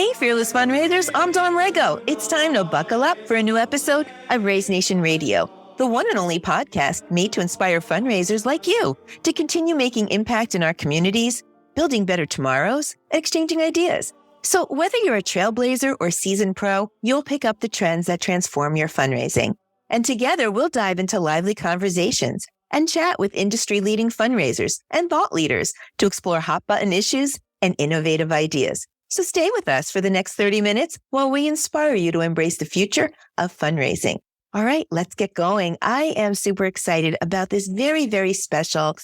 Hey, fearless fundraisers, I'm Dawn Lego. It's time to buckle up for a new episode of Raise Nation Radio, the one and only podcast made to inspire fundraisers like you to continue making impact in our communities, building better tomorrows, and exchanging ideas. So whether you're a trailblazer or seasoned pro, you'll pick up the trends that transform your fundraising. And together, we'll dive into lively conversations and chat with industry-leading fundraisers and thought leaders to explore hot-button issues and innovative ideas. So stay with us for the next 30 minutes while we inspire you to embrace the future of fundraising. All right, let's get going. I am super excited about this very, very special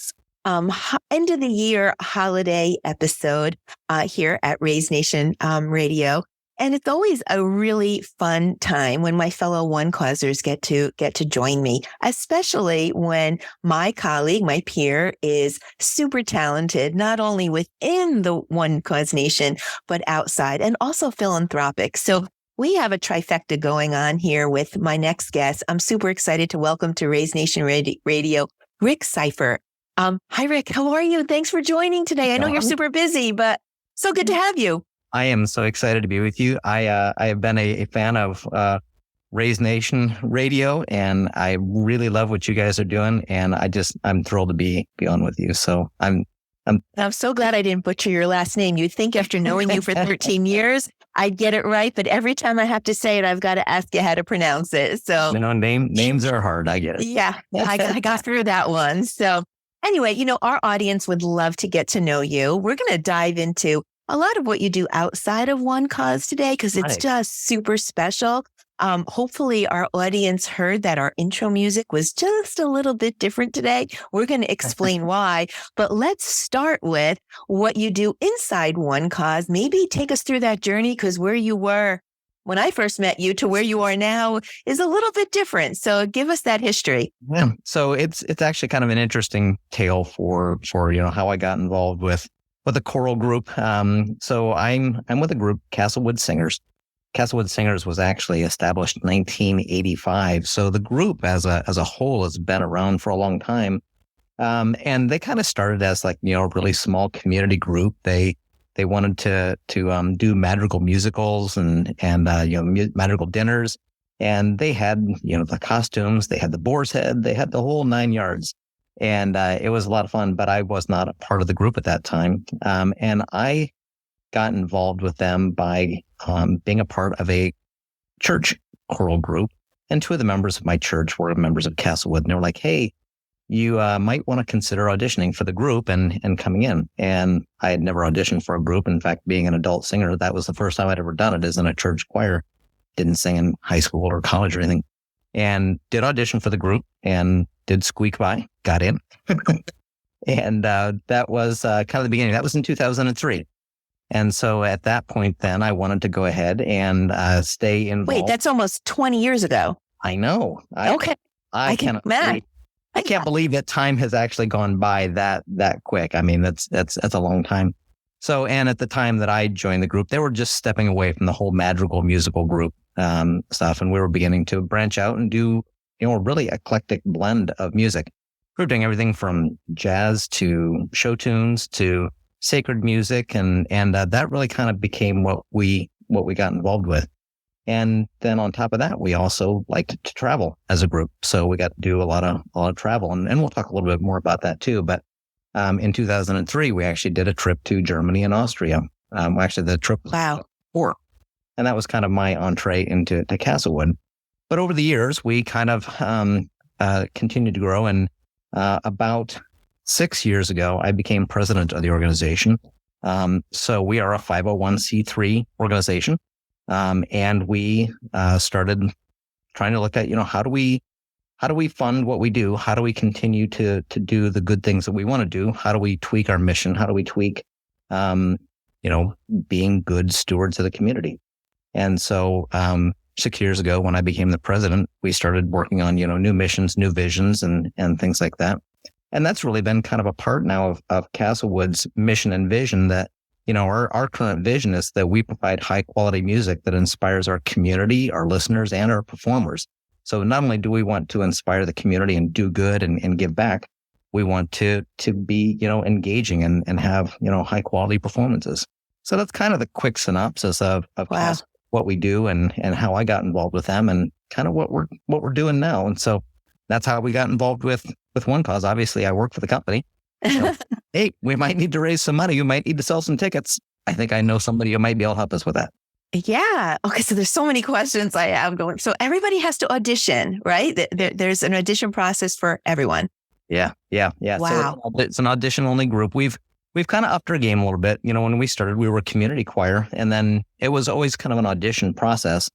end of the year holiday episode here at Raise Nation Radio. And it's always a really fun time when my fellow OneCausers get to join me, especially when my colleague, my peer, is super talented, not only within the OneCause Nation, but outside and also philanthropic. So we have a trifecta going on here with my next guest. I'm super excited to welcome to Raise Nation Radio, Rick Seifert. Hi, Rick. How are you? Thanks for joining today. I know you're super busy, but so good to have you. I am so excited to be with you. I have been a fan of Raise Nation Radio, and I really love what you guys are doing. And I'm thrilled to be on with you. So I'm so glad I didn't butcher your last name. You'd think after knowing you for 13 years, I'd get it right. But every time I have to say it, I've got to ask you how to pronounce it. So names are hard. I get it. Yeah, I got through that one. So anyway, our audience would love to get to know you. We're going to dive into a lot of what you do outside of OneCause today, because it's just super special. Hopefully our audience heard that our intro music was just a little bit different today. We're going to explain why, but let's start with what you do inside OneCause. Maybe take us through that journey, because where you were when I first met you to where you are now is a little bit different. So give us that history. Yeah. So it's actually kind of an interesting tale for how I got involved with a choral group. So I'm with a group, Castlewood Singers. Castlewood Singers was actually established in 1985. So the group as a whole has been around for a long time. And they kind of started as a really small community group. They wanted to do madrigal musicals and madrigal dinners. And they had, the costumes, they had the boar's head, they had the whole 9 yards. And it was a lot of fun, but I was not a part of the group at that time. And I got involved with them by being a part of a church choral group. And two of the members of my church were members of Castlewood. And they were like, hey, you might want to consider auditioning for the group and coming in. And I had never auditioned for a group. In fact, being an adult singer, that was the first time I'd ever done it, is in a church choir. Didn't sing in high school or college or anything. And did audition for the group and did squeak by, got in. And that was kind of the beginning. That was in 2003. And so at that point, then I wanted to go ahead and stay involved. Wait, that's almost 20 years ago. I know. Okay. I can't believe that time has actually gone by that quick. I mean, that's a long time. So, and at the time that I joined the group, they were just stepping away from the whole madrigal musical group stuff. And we were beginning to branch out and do, a really eclectic blend of music. We were doing everything from jazz to show tunes to sacred music. And that really kind of became what we got involved with. And then on top of that, we also liked to travel as a group. So we got to do a lot of travel, and we'll talk a little bit more about that too. But in 2003, we actually did a trip to Germany and Austria. Actually, the trip was 4, and that was kind of my entree into Castlewood. But over the years, we kind of continued to grow. And about 6 years ago, I became president of the organization. So we are a 501c3 organization. And we started trying to look at, how do we fund what we do? How do we continue to do the good things that we want to do? How do we tweak our mission? How do we tweak, being good stewards of the community? And so 6 years ago, when I became the president, we started working on, new missions, new visions, and things like that. And that's really been kind of a part now of Castlewood's mission and vision that, our current vision is that we provide high quality music that inspires our community, our listeners, and our performers. So not only do we want to inspire the community and do good and give back, we want to be, engaging and have, high quality performances. So that's kind of the quick synopsis of Wow. what we do and how I got involved with them and kind of what we're doing now. And so that's how we got involved with OneCause. Obviously, I work for the company. So, hey, we might need to raise some money. You might need to sell some tickets. I think I know somebody who might be able to help us with that. Yeah. Okay. So there's so many questions I have going. So everybody has to audition, right? There's an audition process for everyone. Yeah. Wow. So it's an audition only group. We've kind of upped our game a little bit. When we started, we were a community choir, and then it was always kind of an audition process.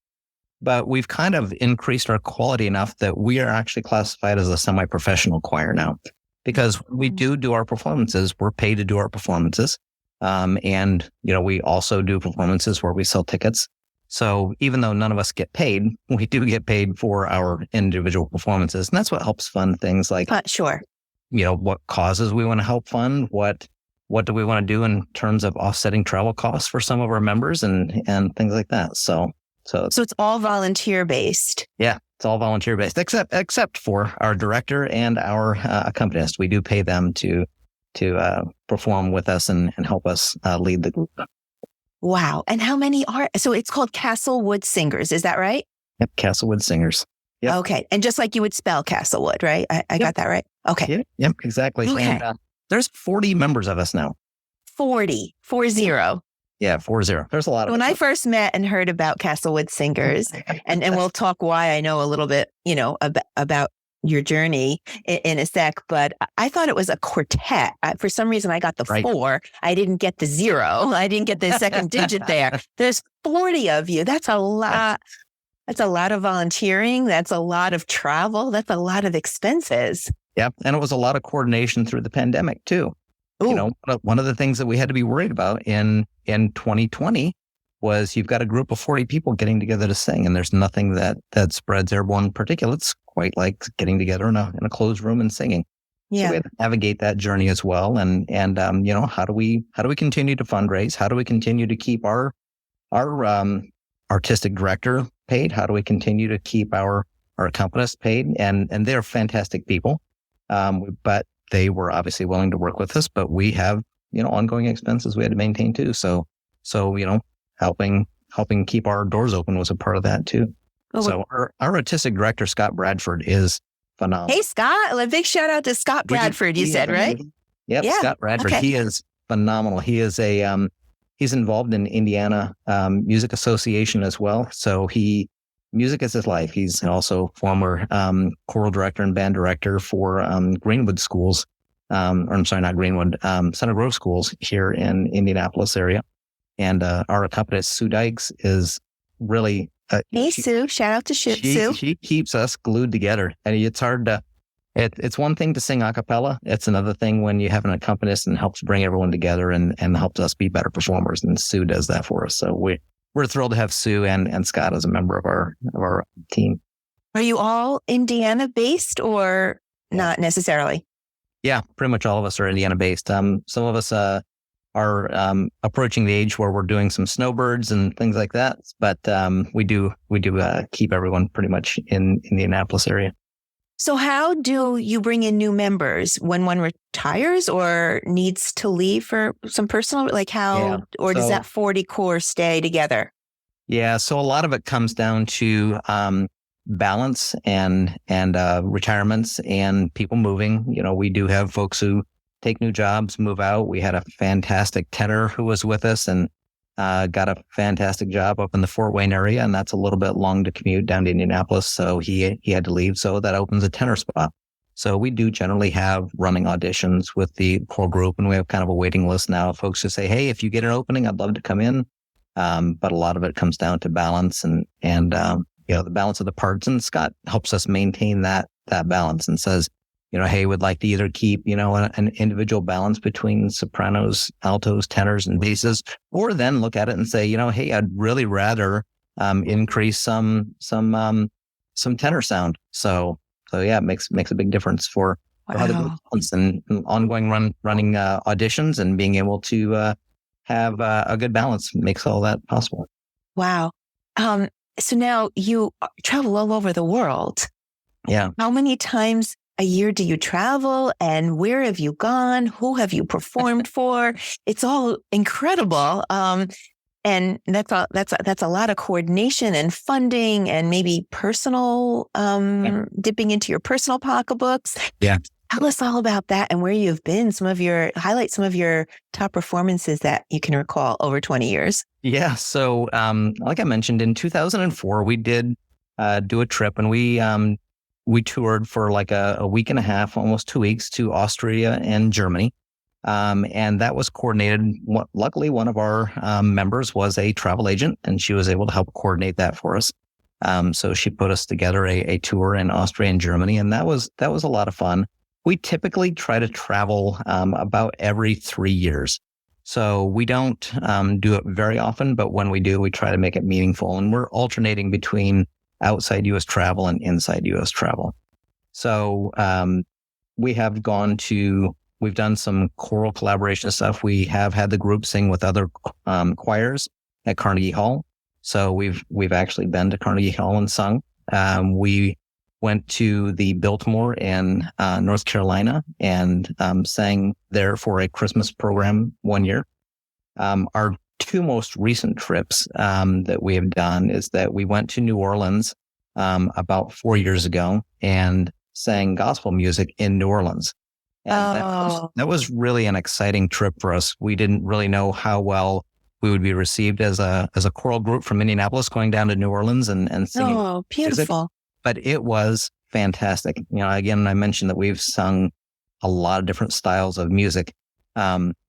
But we've kind of increased our quality enough that we are actually classified as a semi-professional choir now, because we do our performances. We're paid to do our performances. And we also do performances where we sell tickets. So even though none of us get paid, we do get paid for our individual performances. And that's what helps fund things like, Sure. What causes we want to help fund, what do we want to do in terms of offsetting travel costs for some of our members and things like that. So it's all volunteer based. Yeah, it's all volunteer based, except for our director and our accompanist. We do pay them to perform with us and help us lead the group. Wow. And how many are, so it's called Castlewood Singers. Is that right? Yep. Castlewood Singers. Yep. Okay. And just like you would spell Castlewood, right? I got that right. Okay. Yep. Exactly. Okay. And there's 40 members of us now. 40. Yeah. 40. There's a lot of When us. I first met and heard about Castlewood Singers, and we'll talk why I know a little bit, about your journey in a sec, but I thought it was a quartet. For some reason, I got the 4. I didn't get the 0. I didn't get the second digit there. There's 40 of you. That's a lot. That's a lot of volunteering. That's a lot of travel. That's a lot of expenses. Yep. And it was a lot of coordination through the pandemic too. Ooh. One of the things that we had to be worried about in 2020 was you've got a group of 40 people getting together to sing, and there's nothing that spreads airborne particulates quite like getting together in a closed room and singing. Yeah. So we had to navigate that journey as well. And how do we continue to fundraise? How do we continue to keep our artistic director paid? How do we continue to keep our accompanist paid? And they're fantastic people. But they were obviously willing to work with us, but we have, ongoing expenses we had to maintain too. So, helping keep our doors open was a part of that too. So our artistic director, Scott Bradford, is phenomenal. Hey, Scott, a big shout out to Scott Bradford, you said, right? Yep. Yeah. Scott Bradford. Okay. He is phenomenal. He is he's involved in Indiana Music Association as well. So music is his life. He's also former choral director and band director for Greenwood schools. I'm sorry, not Greenwood, Center Grove schools here in Indianapolis area. And our accompanist, Sue Dykes, is really... Sue. Shout out to Sue. She keeps us glued together. And it's hard to... It's one thing to sing a cappella. It's another thing when you have an accompanist and helps bring everyone together and helps us be better performers. And Sue does that for us. So we're thrilled to have Sue and Scott as a member of our team. Are you all Indiana based or not necessarily? Yeah, pretty much all of us are Indiana based. Some of us are approaching the age where we're doing some snowbirds and things like that. But we do keep everyone pretty much in the Indianapolis area. So how do you bring in new members when one retires or needs to leave for some personal, does that 40 core stay together? Yeah. So a lot of it comes down to balance and retirements and people moving. We do have folks who take new jobs, move out. We had a fantastic tenor who was with us and got a fantastic job up in the Fort Wayne area, and that's a little bit long to commute down to Indianapolis. So he had to leave. So that opens a tenor spot. So we do generally have running auditions with the core group, and we have kind of a waiting list now of folks who say, hey, if you get an opening, I'd love to come in. But a lot of it comes down to balance and the balance of the parts. And Scott helps us maintain that balance and says, hey, would like to either keep, an individual balance between sopranos, altos, tenors, and basses, or then look at it and say, hey, I'd really rather increase some tenor sound. So yeah, it makes a big difference for how the balance and ongoing running auditions and being able to have a good balance makes all that possible. Wow. So now you travel all over the world. Yeah. How many times a year do you travel, and where have you gone? Who have you performed for? It's all incredible. And that's a lot of coordination and funding and maybe personal, dipping into your personal pocketbooks. Yeah. Tell us all about that and where you've been, highlight some of your top performances that you can recall over 20 years. Yeah. So, like I mentioned, in 2004, we did do a trip, and we toured for like a week and a half, almost 2 weeks, to Austria and Germany. And that was coordinated. Luckily, one of our members was a travel agent, and she was able to help coordinate that for us. So she put us together a tour in Austria and Germany, and that was a lot of fun. We typically try to travel about every 3 years. So we don't do it very often, but when we do, we try to make it meaningful. And we're alternating between outside U.S. travel and inside U.S. travel. So we've done some choral collaboration stuff. We have had the group sing with other choirs at Carnegie Hall. So we've actually been to Carnegie Hall and sung. We went to the Biltmore in North Carolina and sang there for a Christmas program one year. Our two most recent trips that we have done is that we went to New Orleans about 4 years ago and sang gospel music in New Orleans. And that was really an exciting trip for us. We didn't really know how well we would be received as a choral group from Indianapolis going down to New Orleans and singing. Oh, beautiful. Music. But it was fantastic. Again, I mentioned that we've sung a lot of different styles of music.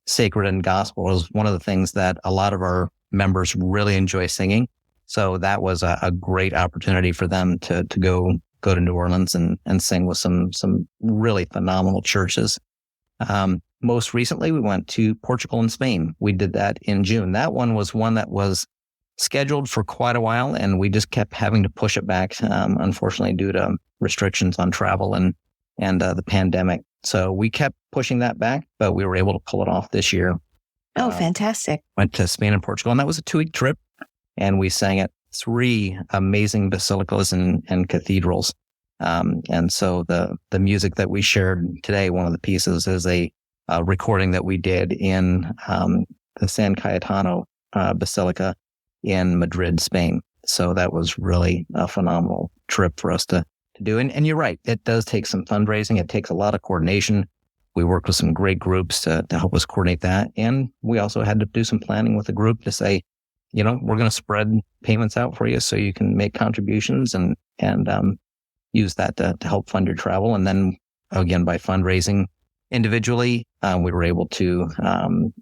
Sacred and gospel is one of the things that a lot of our members really enjoy singing. So that was a great opportunity for them to go to New Orleans and sing with some really phenomenal churches. Most recently, we went to Portugal and Spain. We did that in June. That one that was scheduled for quite a while, and we just kept having to push it back, unfortunately, due to restrictions on travel and the pandemic. So we kept pushing that back, but we were able to pull it off this year. Oh, fantastic. Went to Spain and Portugal, and that was a 2-week trip, and we sang at 3 amazing basilicas and cathedrals. And so the music that we shared today, one of the pieces is a recording that we did in the San Cayetano Basilica in Madrid, Spain. So that was really a phenomenal trip for us to do. And you're right, it does take some fundraising. It takes a lot of coordination. We worked with some great groups to help us coordinate that. And we also had to do some planning with the group to say, we're going to spread payments out for you so you can make contributions and use that to help fund your travel. And then again, by fundraising individually, we were able to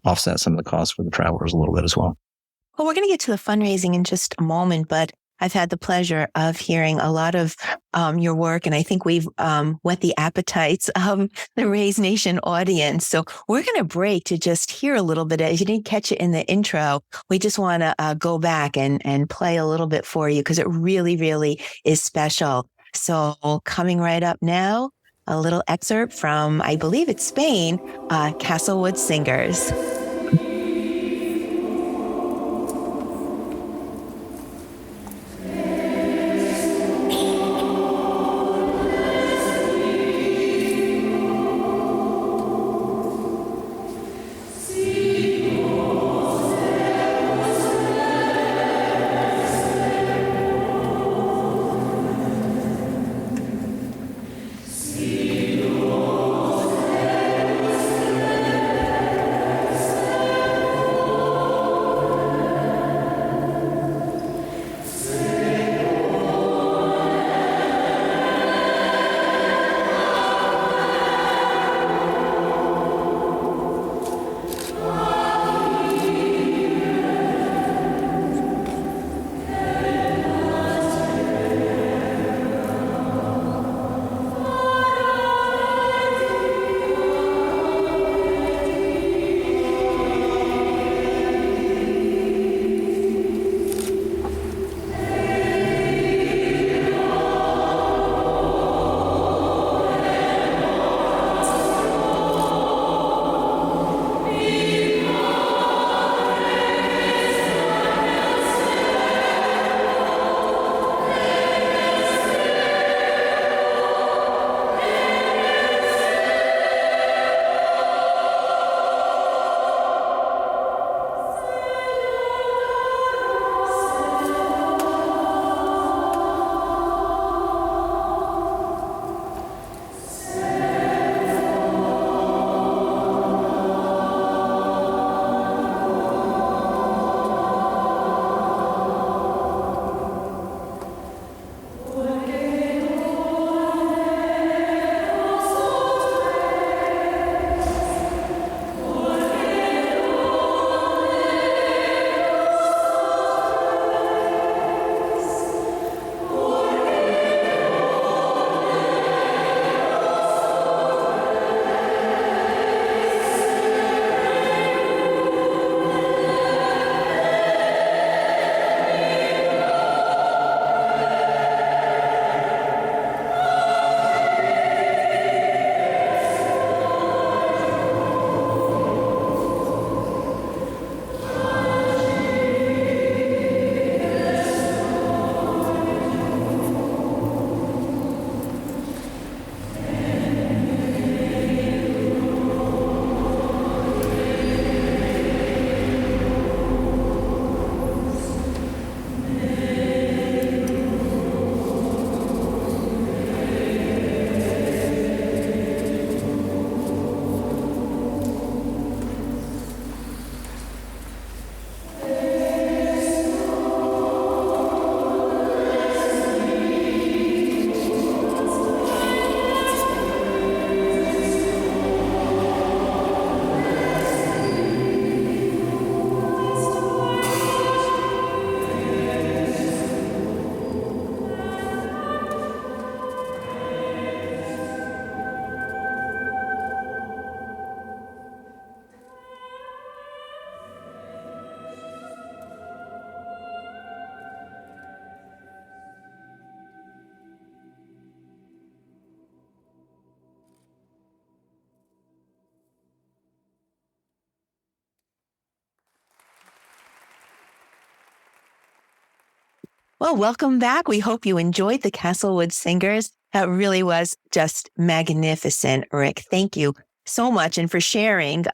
offset some of the costs for the travelers a little bit as well. Well, we're going to get to the fundraising in just a moment, but I've had the pleasure of hearing a lot of your work, and I think we've whet the appetites of the Raise Nation audience. So we're going to break to just hear a little bit. If you didn't catch it in the intro, we just want to go back and play a little bit for you because it really, really is special. So coming right up now, a little excerpt from, I believe it's Spain, Castlewood Singers. Well, welcome back. We hope you enjoyed the Castlewood Singers. That really was just magnificent, Rick. Thank you so much, and for sharing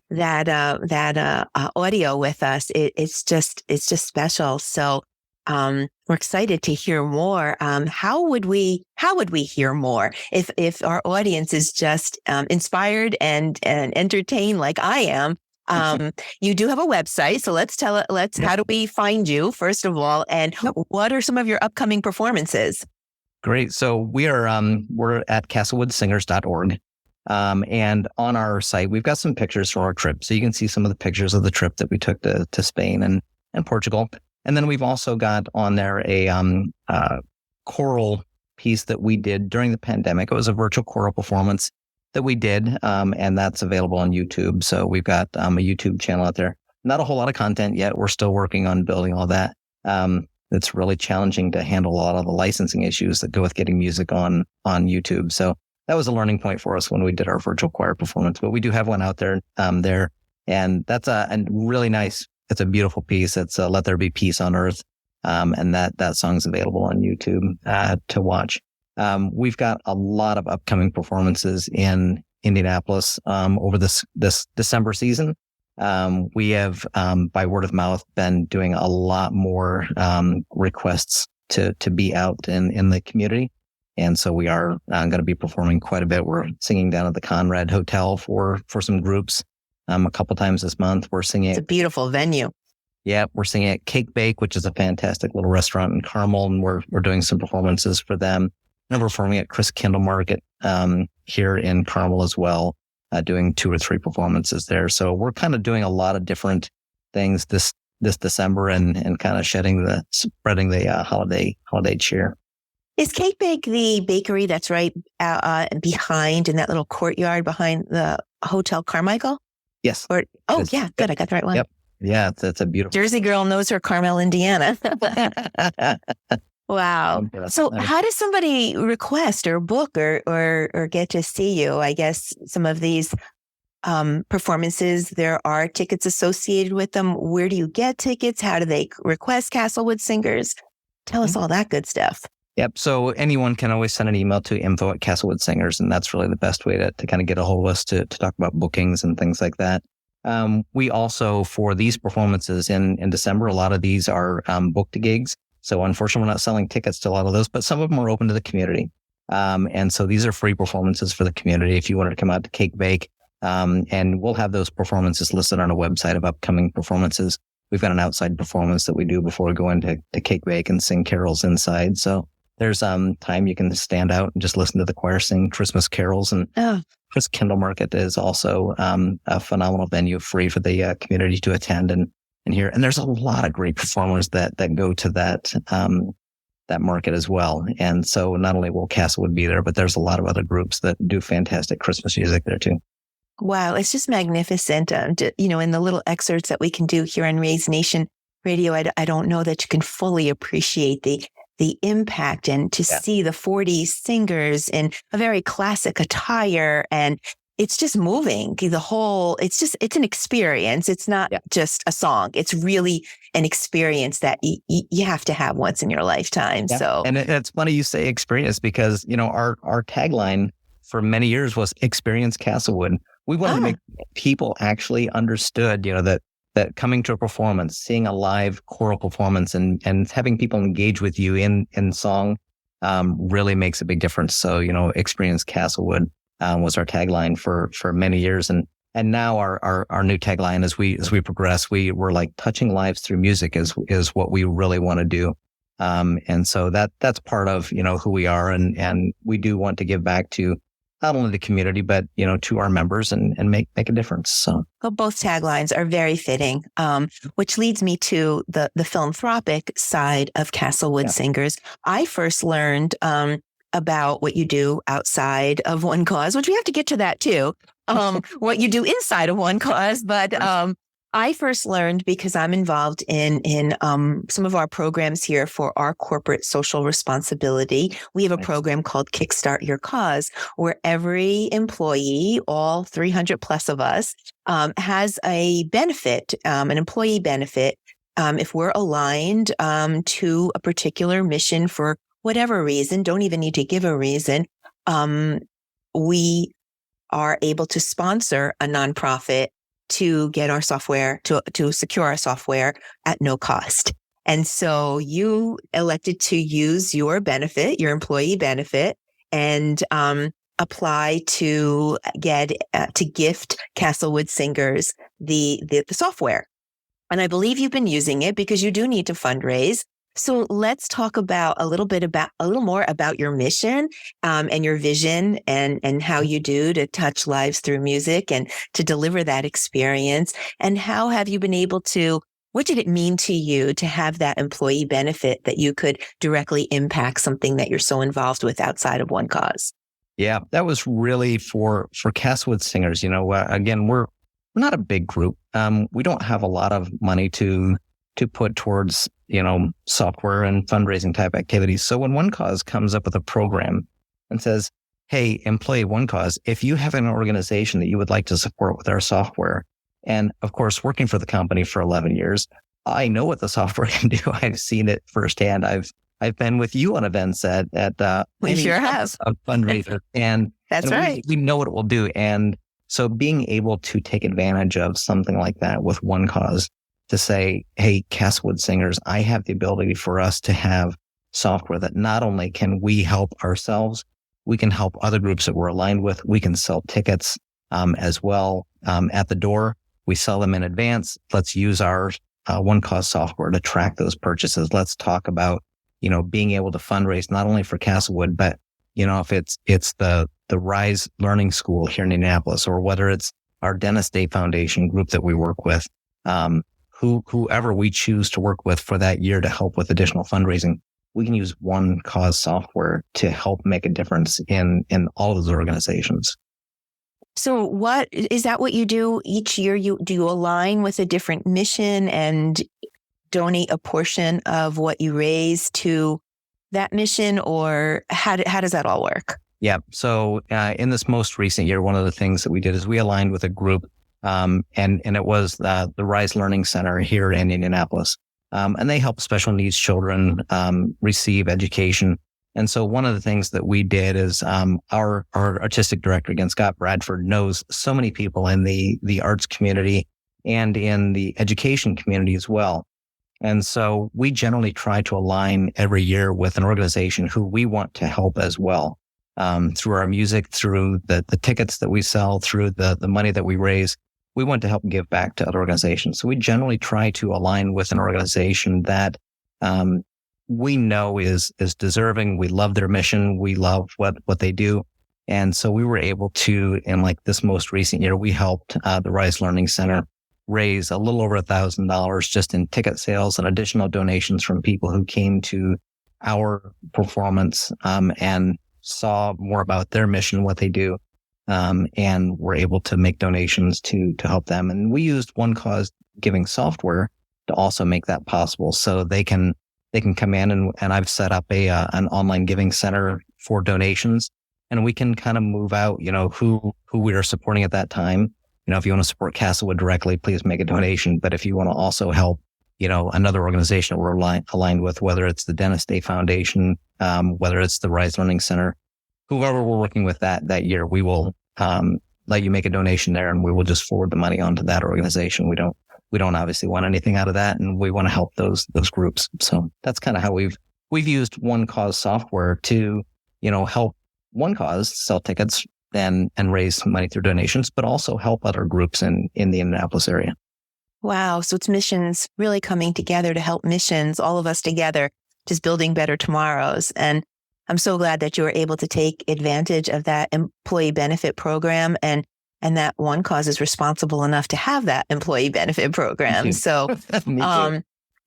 that audio with us. It's just special. So we're excited to hear more. How would we hear more if our audience is just inspired and entertained like I am? You do have a website, so how do we find you, first of all, and what are some of your upcoming performances? Great. So we're at castlewoodSingers.org. And on our site, we've got some pictures from our trip. So you can see some of the pictures of the trip that we took to Spain and Portugal. And then we've also got on there a choral piece that we did during the pandemic. It was a virtual choral performance that we did, and that's available on YouTube. So we've got a YouTube channel out there. Not a whole lot of content yet. We're still working on building all that. It's really challenging to handle a lot of the licensing issues that go with getting music on YouTube. So that was a learning point for us when we did our virtual choir performance. But we do have one out there, and that's a really nice. It's a beautiful piece. It's Let There Be Peace on Earth, and that song's available on YouTube to watch. We've got a lot of upcoming performances in Indianapolis over this December season. We have, by word of mouth, been doing a lot more requests to be out in the community. And so we are going to be performing quite a bit. We're singing down at the Conrad Hotel for some groups a couple times this month. We're singing. It's a beautiful venue. Yeah, we're singing at Cake Bake, which is a fantastic little restaurant in Carmel, and we're doing some performances for them. And we're performing at Chris Kindle Market here in Carmel as well, doing 2 or 3 performances there. So we're kind of doing a lot of different things this December and kind of spreading the holiday cheer. Is Cake Bake the bakery that's right behind in that little courtyard behind the Hotel Carmichael? Yes. Yeah, good. I got the right one. Yep. Yeah, it's a beautiful. Jersey girl knows her Carmel, Indiana. Wow. So how does somebody request or book or get to see you? I guess some of these performances, there are tickets associated with them. Where do you get tickets? How do they request Castlewood Singers? Tell us all that good stuff. Yep. So anyone can always send an email to info@Castlewood Singers, and that's really the best way to kind of get a hold of us to talk about bookings and things like that. We also, for these performances in December, a lot of these are booked to gigs. So unfortunately, we're not selling tickets to a lot of those, but some of them are open to the community. And so these are free performances for the community if you wanted to come out to Cake Bake. And we'll have those performances listed on a website of upcoming performances. We've got an outside performance that we do before we go into Cake Bake and sing carols inside. So there's time you can stand out and just listen to the choir sing Christmas carols. And Chris Kindle Market is also a phenomenal venue, free for the community to attend and hear. And there's a lot of great performers that go to that market as well. And so not only will Castlewood be there, but there's a lot of other groups that do fantastic Christmas music there too. Wow, it's just magnificent. In the little excerpts that we can do here on Raise Nation Radio, I don't know that you can fully appreciate the impact and to see the 40 singers in a very classic attire. And it's just moving. It's an experience. It's not just a song. It's really an experience that you have to have once in your lifetime. Yeah. So, and it's funny you say experience because, our tagline for many years was Experience Castlewood. We wanted to make people actually understood, that coming to a performance, seeing a live choral performance and having people engage with you in song really makes a big difference. So, Experience Castlewood was our tagline for many years. And now our new tagline as we progress, we're like touching lives through music is what we really want to do. And so that's part of, who we are. And we do want to give back to not only the community, but, to our members and make a difference. So both taglines are very fitting, which leads me to the philanthropic side of Castlewood Singers. I first learned about what you do outside of OneCause, which we have to get to that too, what you do inside of OneCause. But I first learned because I'm involved in some of our programs here for our corporate social responsibility. We have a program called Kickstart Your Cause, where every employee, all 300 plus of us, has a benefit, an employee benefit if we're aligned to a particular mission for whatever reason, don't even need to give a reason, we are able to sponsor a nonprofit to get our software, to secure our software at no cost. And so you elected to use your benefit, your employee benefit, and apply to gift Castlewood Singers the software. And I believe you've been using it because you do need to fundraise. So let's talk a little more about your mission and your vision and how you do to touch lives through music and to deliver that experience. And how have you been able to, what did it mean to you to have that employee benefit that you could directly impact something that you're so involved with outside of OneCause? Yeah, that was really for Castlewood Singers. Again, we're not a big group. We don't have a lot of money to put towards, software and fundraising type activities. So when OneCause comes up with a program and says, hey, employee OneCause, if you have an organization that you would like to support with our software, and of course, working for the company for 11 years, I know what the software can do. I've seen it firsthand. I've been with you on events at we sure have a fundraiser, and that's right. We know what it will do. And so being able to take advantage of something like that with OneCause to say, hey, Castlewood Singers, I have the ability for us to have software that not only can we help ourselves, we can help other groups that we're aligned with. We can sell tickets as well at the door. We sell them in advance. Let's use our OneCause software to track those purchases. Let's talk about, being able to fundraise not only for Castlewood, but, if it's the Rise Learning School here in Indianapolis, or whether it's our Dentist Day Foundation group that we work with, whoever we choose to work with for that year to help with additional fundraising, we can use OneCause software to help make a difference in all of those organizations. So is that what you do each year? Do you align with a different mission and donate a portion of what you raise to that mission, or how does that all work? Yeah. So in this most recent year, one of the things that we did is we aligned with a group, and it was the Rise Learning Center here in Indianapolis. And they help special needs children receive education. And so one of the things that we did is our artistic director, again, Scott Bradford, knows so many people in the arts community and in the education community as well. And so we generally try to align every year with an organization who we want to help as well, through our music, through the tickets that we sell, through the money that we raise. We want to help give back to other organizations. So we generally try to align with an organization that we know is deserving. We love their mission. We love what they do. And so we were able to, in like this most recent year, we helped the Rise Learning Center raise a little over $1,000 just in ticket sales and additional donations from people who came to our performance and saw more about their mission, what they do, and were able to make donations to help them. And we used OneCause giving software to also make that possible. So they can come in and I've set up an online giving center for donations, and we can kind of move out, who we are supporting at that time. If you want to support Castlewood directly, please make a donation. But if you want to also help, another organization that we're aligned with, whether it's the Dentist Day Foundation, whether it's the Rise Learning Center, whoever we're working with that year, we will let you make a donation there, and we will just forward the money onto that organization. We don't obviously want anything out of that, and we want to help those groups. So that's kind of how we've used OneCause software to, help OneCause sell tickets and raise money through donations, but also help other groups in the Indianapolis area. Wow. So it's missions really coming together to help missions, all of us together, just building better tomorrows. And I'm so glad that you were able to take advantage of that employee benefit program, and that OneCause is responsible enough to have that employee benefit program. So,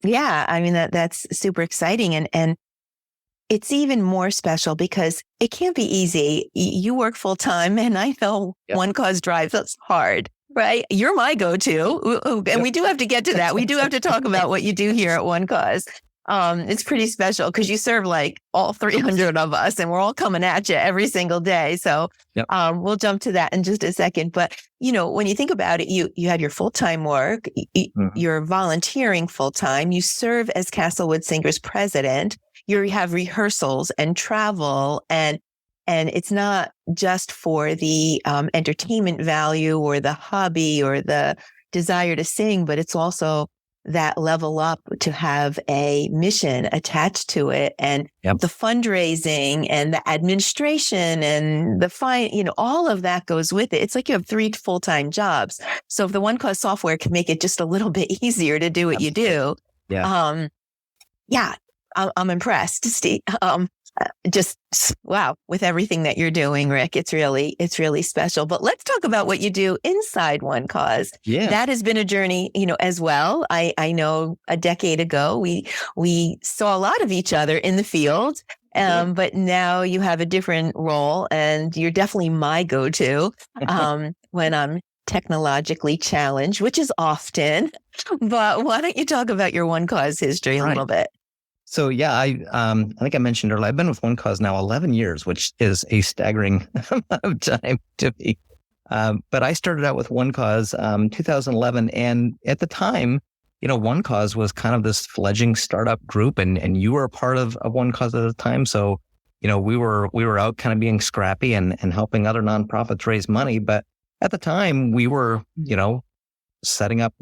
yeah, I mean, that's super exciting. And it's even more special because it can't be easy. You work full time, and I know OneCause drives us hard, right? You're my go-to. And we do have to get to that. We do have to talk about what you do here at OneCause. It's pretty special because you serve like all 300 of us and we're all coming at you every single day. So Yep. we'll jump to that in just a second. But, when you think about it, you had your full-time work, you're volunteering full-time, you serve as Castlewood Singers president, you have rehearsals and travel, and it's not just for the entertainment value or the hobby or the desire to sing, but it's also that level up to have a mission attached to it, and the fundraising and the administration and the all of that goes with it. It's like you have 3 full-time jobs. So if the OneCause software can make it just a little bit easier to do what you do, I'm impressed, Steve. Just wow, with everything that you're doing, Rick, it's really special. But let's talk about what you do inside OneCause. Yeah. That has been a journey, as well. I know a decade ago, we saw a lot of each other in the field. But now you have a different role, and you're definitely my go-to, when I'm technologically challenged, which is often. But why don't you talk about your OneCause history a little bit? So I think I mentioned earlier, I've been with OneCause now 11 years, which is a staggering amount of time to be. But I started out with OneCause 2011, and at the time, OneCause was kind of this fledgling startup group, and you were a part of OneCause at the time. So we were out kind of being scrappy and helping other nonprofits raise money. But at the time, we were setting up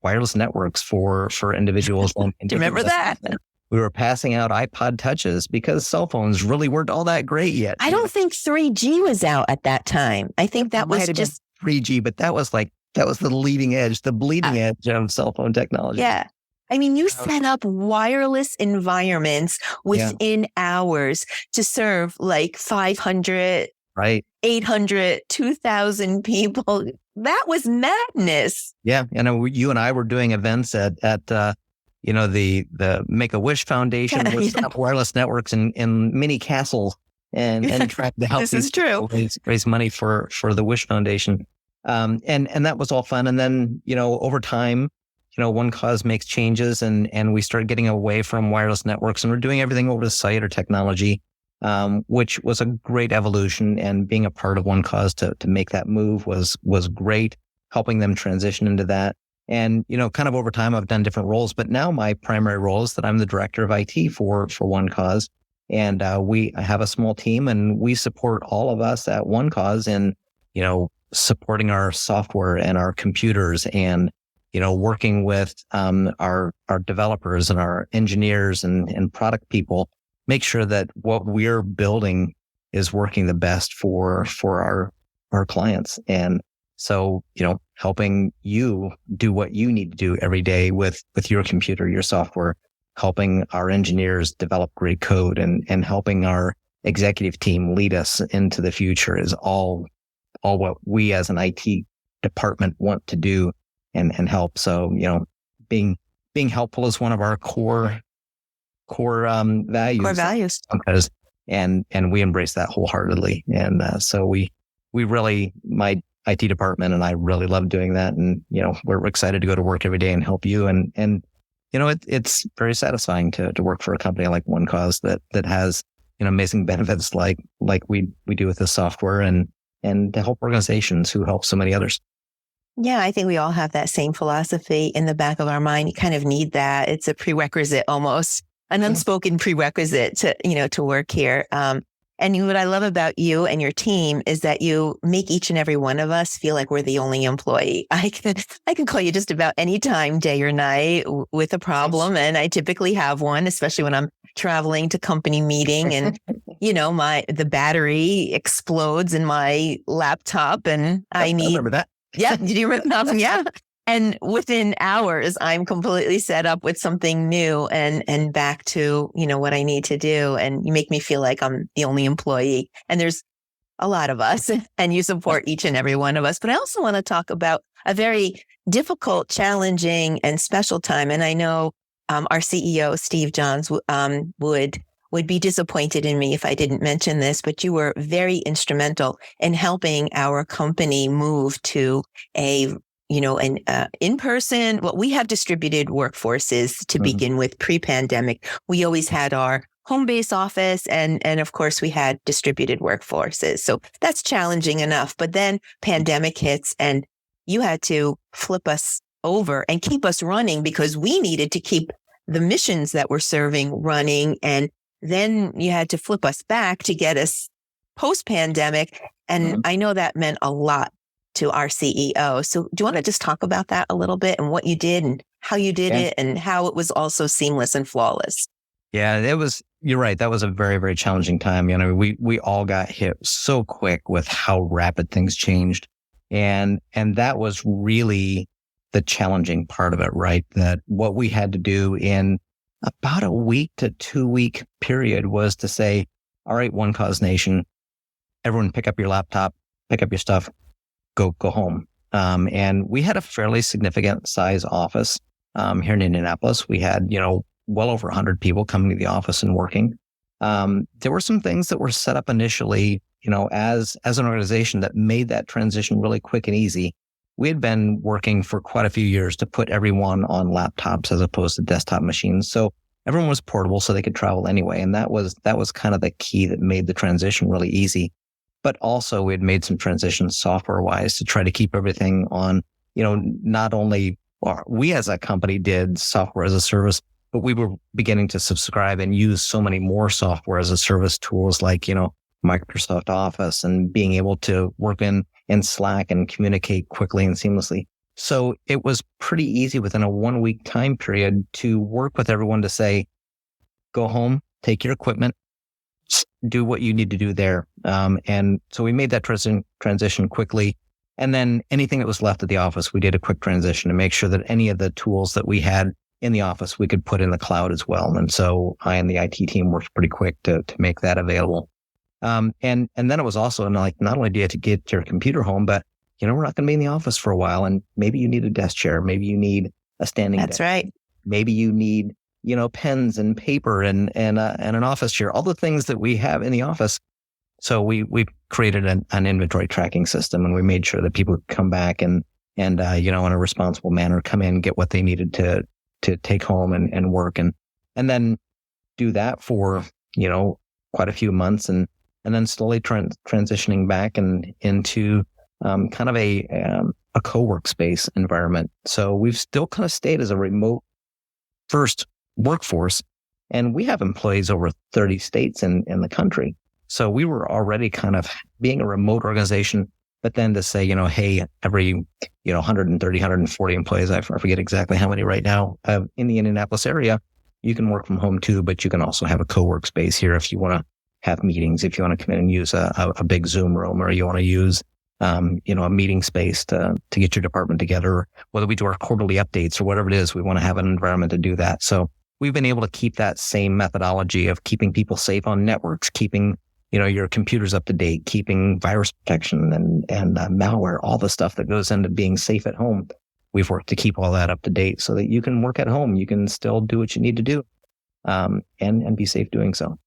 wireless networks for individuals. Do you remember that? We were passing out iPod touches because cell phones really weren't all that great yet. I don't think 3G was out at that time. I think that was just 3G, but that was the leading edge, the bleeding edge of cell phone technology. Yeah. I mean, you set up wireless environments within hours to serve like 500, 800, 2,000 people. That was madness. Yeah. You and I were doing events at the Make-A-Wish Foundation with wireless networks in mini castles and trying to help this is true. Raise money for the Wish Foundation. And that was all fun. And then, over time, OneCause makes changes and we started getting away from wireless networks, and we're doing everything over the site or technology, which was a great evolution. And being a part of OneCause to make that move was great, helping them transition into that. And, kind of over time, I've done different roles, but now my primary role is that I'm the director of IT for OneCause. And I have a small team, and we support all of us at OneCause in, supporting our software and our computers and, working with our developers and our engineers and product people, make sure that what we're building is working the best for our clients. And so, helping you do what you need to do every day with your computer, your software, helping our engineers develop great code and helping our executive team lead us into the future is all what we as an IT department want to do and help. So, being helpful is one of our core values. Core values. And we embrace that wholeheartedly. And so we really, my IT department and I really love doing that. And, we're excited to go to work every day and help you. And it's very satisfying to work for a company like OneCause that has, amazing benefits like we do with this software and to help organizations who help so many others. Yeah, I think we all have that same philosophy in the back of our mind. You kind of need that. It's a prerequisite, almost an unspoken prerequisite to work here. And what I love about you and your team is that you make each and every one of us feel like we're the only employee. I can call you just about any time, day or night, with a problem. And I typically have one, especially when I'm traveling to company meeting and, the battery explodes in my laptop and I need. I remember that. Yeah. Did you remember that? Yeah. And within hours, I'm completely set up with something new and back to, what I need to do. And you make me feel like I'm the only employee. And there's a lot of us and you support each and every one of us. But I also want to talk about a very difficult, challenging and special time. And I know our CEO, Steve Johns, would be disappointed in me if I didn't mention this, but you were very instrumental in helping our company move to a and in person. Well, we have distributed workforces to begin with. Pre-pandemic, we always had our home-based office, and of course we had distributed workforces. So that's challenging enough. But then pandemic hits, and you had to flip us over and keep us running because we needed to keep the missions that we're serving running. And then you had to flip us back to get us post-pandemic. And I know that meant a lot to our CEO. So do you want to just talk about that a little bit and what you did and how you did it and how it was also seamless and flawless? Yeah, you're right. That was a very, very challenging time. We all got hit so quick with how rapid things changed. And that was really the challenging part of it, right? That what we had to do in about a week to 2 week period was to say, all right, OneCause Nation, everyone pick up your laptop, pick up your stuff, go home. And we had a fairly significant size office here in Indianapolis. We had, well over 100 people coming to the office and working. There were some things that were set up initially, as an organization that made that transition really quick and easy. We had been working for quite a few years to put everyone on laptops as opposed to desktop machines. So everyone was portable so they could travel anyway. And that was kind of the key that made the transition really easy. But also we had made some transitions software wise to try to keep everything on, not only we as a company did software as a service, but we were beginning to subscribe and use so many more software as a service tools like, Microsoft Office and being able to work in Slack and communicate quickly and seamlessly. So it was pretty easy within a 1 week time period to work with everyone to say, go home, take your equipment, do what you need to do there. And so we made that transition quickly. And then anything that was left at the office, we did a quick transition to make sure that any of the tools that we had in the office, we could put in the cloud as well. And so I and the IT team worked pretty quick to make that available. And then it was also not only do you have to get your computer home, but we're not going to be in the office for a while. And maybe you need a desk chair. Maybe you need a standing desk. That's right. Maybe you need, pens and paper and an office chair, all the things that we have in the office. So we created an inventory tracking system, and we made sure that people could come back and in a responsible manner, come in, get what they needed to take home and work and then do that for, quite a few months and then slowly transitioning back and into kind of a co-work space environment. So we've still kind of stayed as a remote first workforce, and we have employees over 30 states in the country. So we were already kind of being a remote organization, but then to say, hey, every, 130, 140 employees, I forget exactly how many right now, in the Indianapolis area, you can work from home too, but you can also have a co-work space here if you want to have meetings, if you want to come in and use a big Zoom room, or you want to use, a meeting space to get your department together, whether we do our quarterly updates or whatever it is, we want to have an environment to do that. So we've been able to keep that same methodology of keeping people safe on networks, keeping your computers up to date, keeping virus protection and malware, all the stuff that goes into being safe at home. We've worked to keep all that up to date so that you can work at home. You can still do what you need to do, and be safe doing so.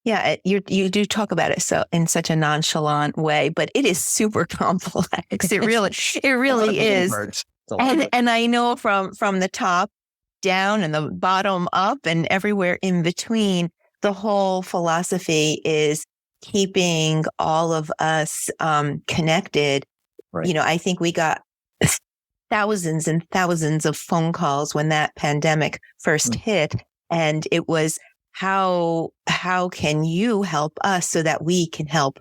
Yeah, you do talk about it so in such a nonchalant way, but it is super complex. It really is. And I know from the top down and the bottom up and everywhere in between, the whole philosophy is keeping all of us connected. Right. I think we got thousands and thousands of phone calls when that pandemic first hit, and it was how can you help us so that we can help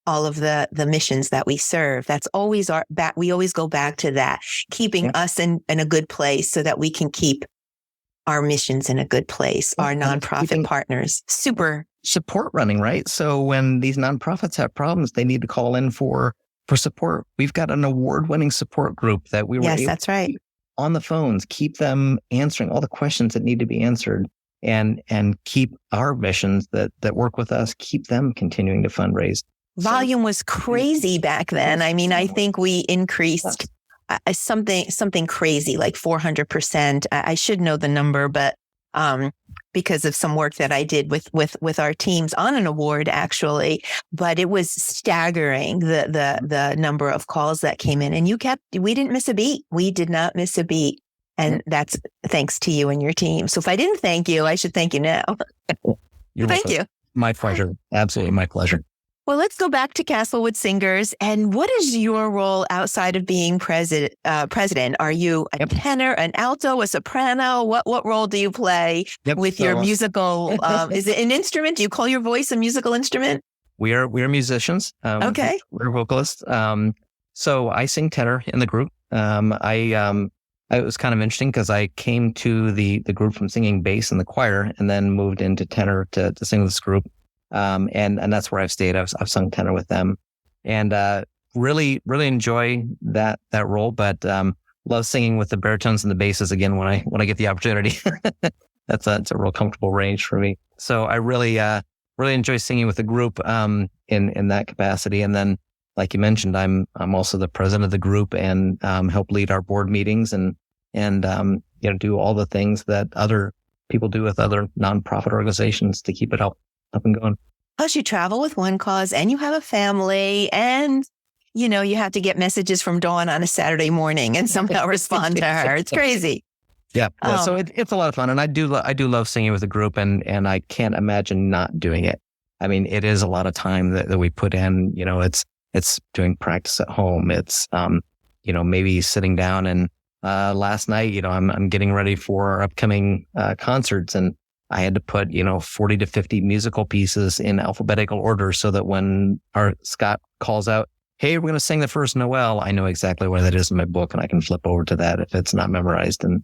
all of the missions that we serve. That's always we always go back to that, keeping us in a good place so that we can keep our missions in a good place, our nonprofit partners. Super support running, right? So when these nonprofits have problems, they need to call in for support. We've got an award-winning support group that we were able that's right. to keep on the phones, keep them answering all the questions that need to be answered, and keep our missions that work with us, keep them continuing to fundraise. Volume was crazy back then. I mean, I think we increased something crazy, like 400%. I should know the number, but because of some work that I did with our teams on an award, actually. But it was staggering, the number of calls that came in. And we didn't miss a beat. We did not miss a beat. And that's thanks to you and your team. So if I didn't thank you, I should thank you now. Thank you. My pleasure. Absolutely my pleasure. Well, let's go back to Castlewood Singers. And what is your role outside of being president? Are you a tenor, an alto, a soprano? What role do you play with your musical? Is it an instrument? Do you call your voice a musical instrument? We are musicians. Okay. We're vocalists. So I sing tenor in the group. It was kind of interesting because I came to the group from singing bass in the choir and then moved into tenor to sing with this group. And that's where I've stayed. I've sung tenor with them, and really enjoy that role. But love singing with the baritones and the basses again when I get the opportunity. It's a real comfortable range for me. So I really enjoy singing with the group in that capacity. And then, like you mentioned, I'm also the president of the group and help lead our board meetings and do all the things that other people do with other nonprofit organizations to keep it up and going. Plus, you travel with OneCause and you have a family, and you have to get messages from Dawn on a Saturday morning and somehow respond to her. It's crazy. Yeah. So it's a lot of fun, and I do love singing with a group, and I can't imagine not doing it. I mean, it is a lot of time that we put in. It's doing practice at home. It's maybe sitting down and last night, I'm getting ready for our upcoming concerts, and I had to put, 40 to 50 musical pieces in alphabetical order so that when our Scott calls out, hey, we're going to sing the first Noel, I know exactly where that is in my book, and I can flip over to that if it's not memorized and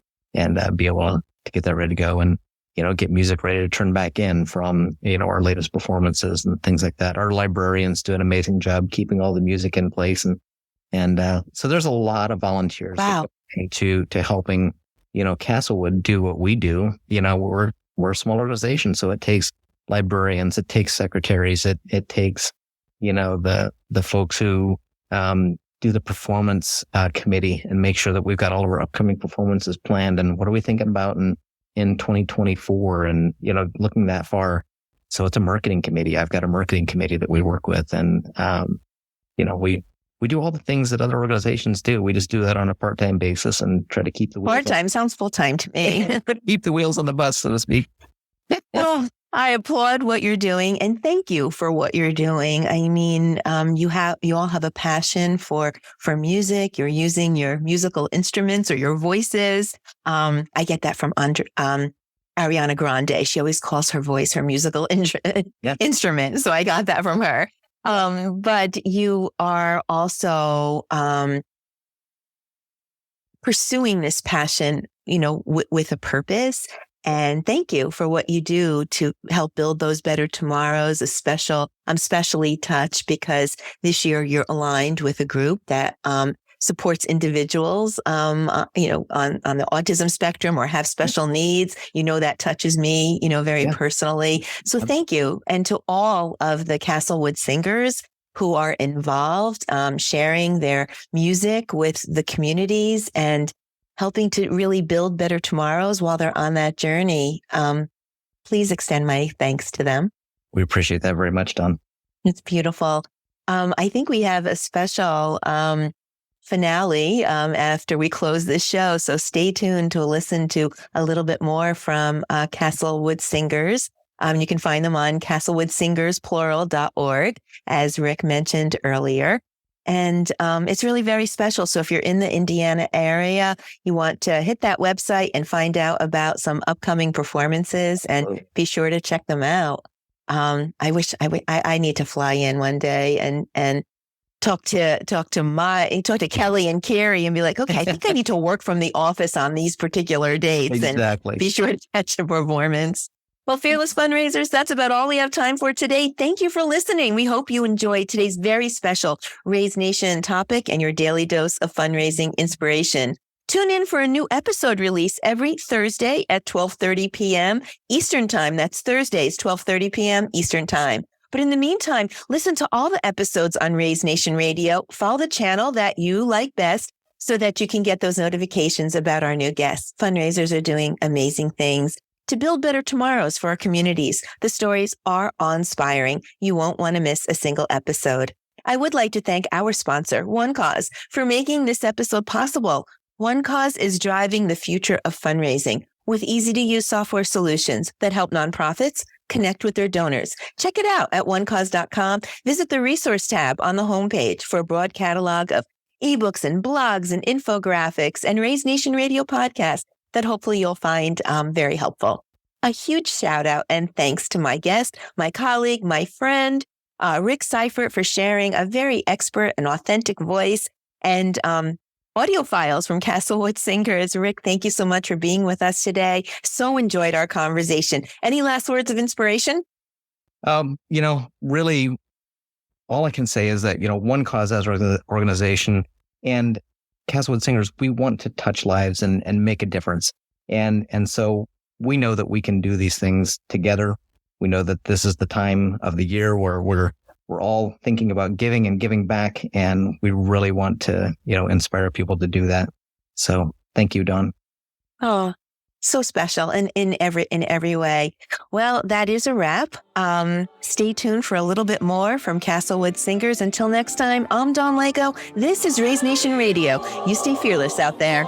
be able to get that ready to go and, get music ready to turn back in from, our latest performances and things like that. Our librarians do an amazing job keeping all the music in place. And so there's a lot of volunteers to helping, Castlewood do what we do. We're a small organization, so it takes librarians, it takes secretaries, it takes, the folks who do the performance committee and make sure that we've got all of our upcoming performances planned and what are we thinking about in 2024 and, looking that far. So it's a marketing committee. I've got a marketing committee that we work with, and, we do all the things that other organizations do. We just do that on a part-time basis and try to keep the wheels. Part-time sounds full-time to me. Keep the wheels on the bus, so to speak. Well, I applaud what you're doing and thank you for what you're doing. I mean, you all have a passion for music. You're using your musical instruments or your voices. I get that from Ariana Grande. She always calls her voice her musical instrument. So I got that from her. But you are also pursuing this passion, with a purpose. And thank you for what you do to help build those better tomorrows. I'm specially touched because this year you're aligned with a group that supports individuals, on the autism spectrum or have special needs. That touches me, very personally. So thank you. And to all of the Castlewood Singers who are involved, sharing their music with the communities and helping to really build better tomorrows while they're on that journey. Please extend my thanks to them. We appreciate that very much, Dawn. It's beautiful. I think we have a special finale after we close this show. So stay tuned to listen to a little bit more from Castlewood Singers. You can find them on castlewoodsingers.org, as Rick mentioned earlier. And it's really very special. So if you're in the Indiana area, you want to hit that website and find out about some upcoming performances and be sure to check them out. I need to fly in one day and talk to Kelly and Carrie and be like, okay, I think I need to work from the office on these particular dates. Exactly. And be sure to catch a performance. Well, Fearless Fundraisers, that's about all we have time for today. Thank you for listening. We hope you enjoyed today's very special Raise Nation topic and your daily dose of fundraising inspiration. Tune in for a new episode release every Thursday at 12:30 p.m. Eastern Time. That's Thursdays, 12:30 p.m. Eastern Time. But in the meantime, listen to all the episodes on Raise Nation Radio. Follow the channel that you like best so that you can get those notifications about our new guests. Fundraisers are doing amazing things. to build better tomorrows for our communities. The stories are awe-inspiring. You won't want to miss a single episode. I would like to thank our sponsor, OneCause, for making this episode possible. OneCause is driving the future of fundraising with easy-to-use software solutions that help nonprofits connect with their donors. Check it out at onecause.com. Visit the resource tab on the homepage for a broad catalog of ebooks and blogs and infographics and Raise Nation Radio podcasts that hopefully you'll find very helpful. A huge shout out and thanks to my guest, my colleague, my friend, Rick Seifert, for sharing a very expert and authentic voice and audio files from Castlewood Singers. Rick, thank you so much for being with us today. So enjoyed our conversation. Any last words of inspiration? Really, all I can say is that, OneCause as an organization and Castlewood Singers, we want to touch lives and make a difference. And so we know that we can do these things together. We know that this is the time of the year where we're all thinking about giving and giving back, and we really want to, inspire people to do that. So thank you, Dawn. Oh, so special and in every way. Well, that is a wrap. Stay tuned for a little bit more from Castlewood Singers. Until next time, I'm Dawn Lego. This is Raise Nation Radio. You stay fearless out there.